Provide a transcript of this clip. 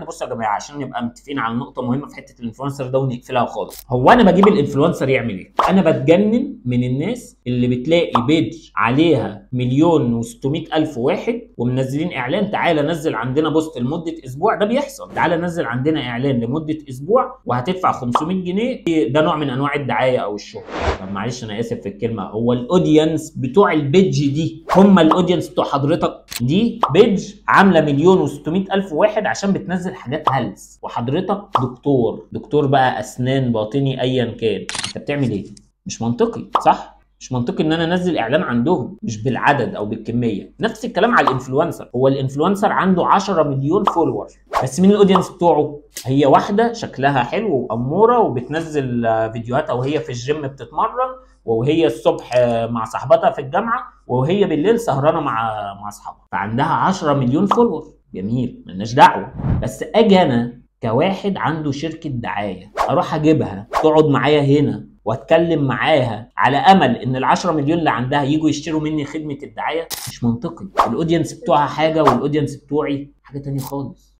بصوا يا جماعه، عشان نبقى متفقين على نقطه مهمه في حته الانفلونسر ده ونقفلها خالص. هو انا بجيب الانفلونسر يعمل ايه؟ انا بتجنن من الناس اللي بتلاقي بيج عليها 1,600,000 واحد ومنزلين اعلان تعالى نزل عندنا بوست لمده اسبوع. ده بيحصل، تعالى نزل عندنا اعلان لمده اسبوع وهتدفع 500 جنيه. ده نوع من انواع الدعايه او الشغل. طب معلش انا اسف في الكلمه، هو الاودينس بتوع البيج دي هم الاودينس بتوع حضرتك؟ دي بيج عامله 1,600,000 واحد عشان بتنزل حاجات هلس، وحضرتك دكتور بقى اسنان باطني ايا كان. انت بتعمل ايه؟ مش منطقي، صح؟ مش منطقي ان انا انزل اعلان عندهم مش بالعدد او بالكميه. نفس الكلام على الانفلونسر. هو الانفلونسر عنده 10 مليون فولور، بس مين الاودينس بتوعه؟ هي واحده شكلها حلو واموره وبتنزل فيديوهاتها وهي في الجيم بتتمرن، وهي الصبح مع صاحبتها في الجامعه، وهي بالليل سهرانه مع اصحابها، فعندها 10 مليون فولور. جميل، ملناش دعوه. بس اجي انا كواحد عنده شركه دعايه اروح اجيبها تقعد معايا هنا واتكلم معاها على امل ان ال10 مليون اللي عندها يجوا يشتروا مني خدمه الدعايه؟ مش منطقي. الاودينس بتوعها حاجه والاودينس بتوعي حاجه تانية خالص.